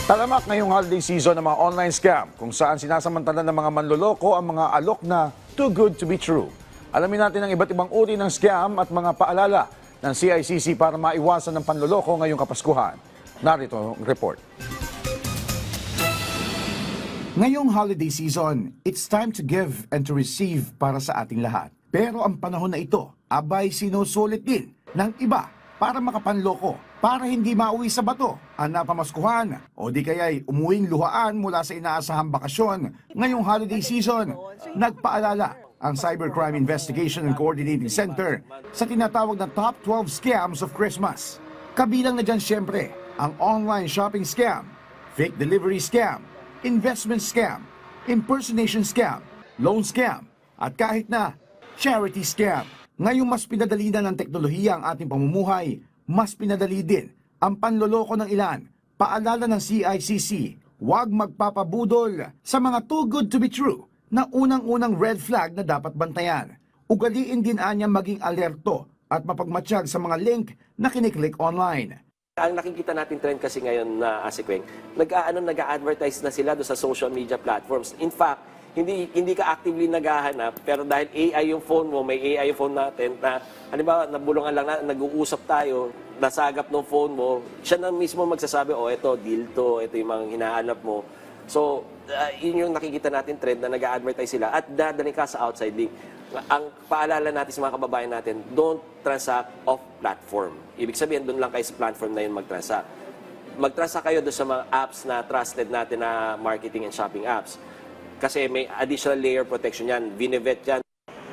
Talamak ngayong holiday season ng mga online scam kung saan sinasamantala ng mga manloloko ang mga alok na too good to be true. Alamin natin ang iba't ibang uri ng scam at mga paalala ng CICC para maiwasan ng panloloko ngayong Kapaskuhan. Narito ang report. Ngayong holiday season, it's time to give and to receive para sa ating lahat. Pero ang panahon na ito, abay sinusulit din ng iba para makapanloko, para hindi mauwi sa bato ang napamaskuhan o di kaya'y umuwing luhaan mula sa inaasahang bakasyon ngayong holiday season. Nagpaalala ang Cybercrime Investigation and Coordinating Center sa tinatawag na Top 12 Scams of Christmas. Kabilang na dyan siyempre ang online shopping scam, fake delivery scam, investment scam, impersonation scam, loan scam, at kahit na charity scam. Ngayong mas pinadali na ng teknolohiya ang ating pamumuhay, mas pinadali din ang panloloko ng ilan. Paalala ng CICC, huwag magpapabudol sa mga too good to be true na unang-unang red flag na dapat bantayan. Ugaliin din anya maging alerto at mapagmatsyag sa mga link na kiniklik online. Ang nakikita natin trend kasi ngayon na Asikweng, nag-a-advertise na sila do sa social media platforms. In fact, hindi ka actively naghahanap, pero dahil AI yung phone mo, may AI yung phone natin na, halimbawa, nabulungan lang na, nag-uusap tayo, nasagap ng phone mo, siya na mismo magsasabi, oh, ito, deal to, ito yung mga hinahanap mo. So, yun yung nakikita natin trend na nag-a-advertise sila at dadaling ka sa outside link. Ang paalala natin sa mga kababayan natin, don't transact off platform. Ibig sabihin, doon lang kayo sa platform na yun mag-transact. Mag-transact kayo doon sa mga apps na trusted natin na marketing and shopping apps. Kasi may additional layer protection yan, binivet yan.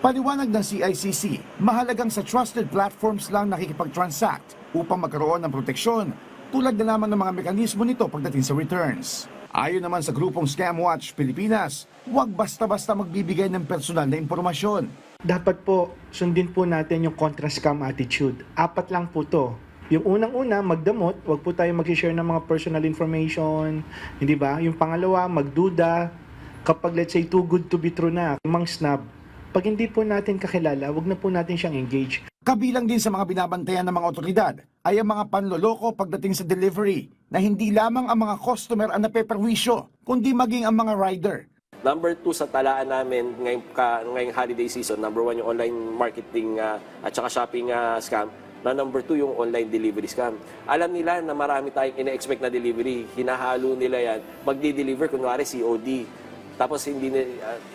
Paliwanag ng CICC, mahalagang sa trusted platforms lang nakikipag-transact upang magkaroon ng proteksyon tulad na naman ng mga mekanismo nito pagdating sa returns. Ayon naman sa grupong Scam Watch Pilipinas, huwag basta-basta magbibigay ng personal na impormasyon. Dapat po, sundin po natin yung contra-scam attitude. 4 lang po to. Yung unang-una, magdamot, huwag po tayo mag-share ng mga personal information, hindi ba? Yung pangalawa, magduda. Kapag let's say too good to be true na, mang snub, pag hindi po natin kakilala, wag na po natin siyang engage. Kabilang din sa mga binabantayan ng mga otoridad ay ang mga panloloko pagdating sa delivery na hindi lamang ang mga customer ang napeperwisyo, kundi maging ang mga rider. Number 2 sa talaan namin ngayong holiday season, number 1 yung online marketing at saka shopping scam. Na number 2 yung online delivery scam. Alam nila na marami tayong ina-expect na delivery. Hinahalo nila yan. Magdi-deliver, kunwari COD. Tapos hindi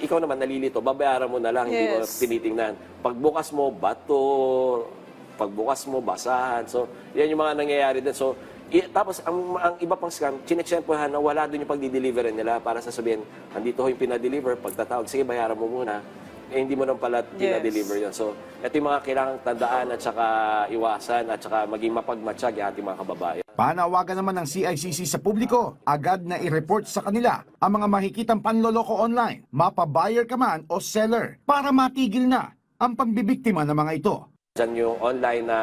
ikaw naman nalilito, babayaran mo na lang, hindi mo tinitingnan. Pagbukas mo, bato. Pagbukas mo, basahan. So, yan yung mga nangyayari din. So, tapos ang iba pang scam, chinexempohan na wala doon yung pagdi-deliveran nila para sasabihin, andito yung pinadeliver, pagtatawag, sige, bayaran mo muna. Hindi mo nang pala pinadeliver yun. So, ito yung mga kailangang tandaan at saka iwasan at saka maging mapagmatsyag yung ating mga kababayan. Panawagan naman ng CICC sa publiko, agad na i-report sa kanila ang mga makikitang panloloko online, mapa-buyer ka man o seller, para matigil na ang pambibiktima ng mga ito. Diyan yung online na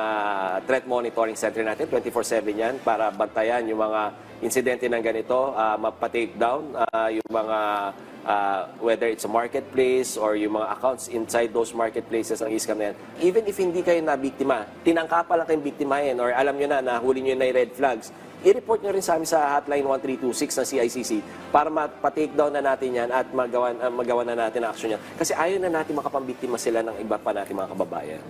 threat monitoring center natin, 24/7 yan, para bantayan yung mga insidente ng ganito, mapa-take down yung mga whether it's a marketplace or yung mga accounts inside those marketplaces ang i-scam na yan. Even if hindi kayo nabiktima, tinangka pa lang kayong biktimahin or alam nyo na, nahuli nyo na yung red flags, i-report nyo rin sa amin sa hotline 1326 ng CICC para mapa-take down na natin yan at magawa na natin ang action yan. Kasi ayaw na natin makapambiktima sila ng iba pa natin mga kababayan.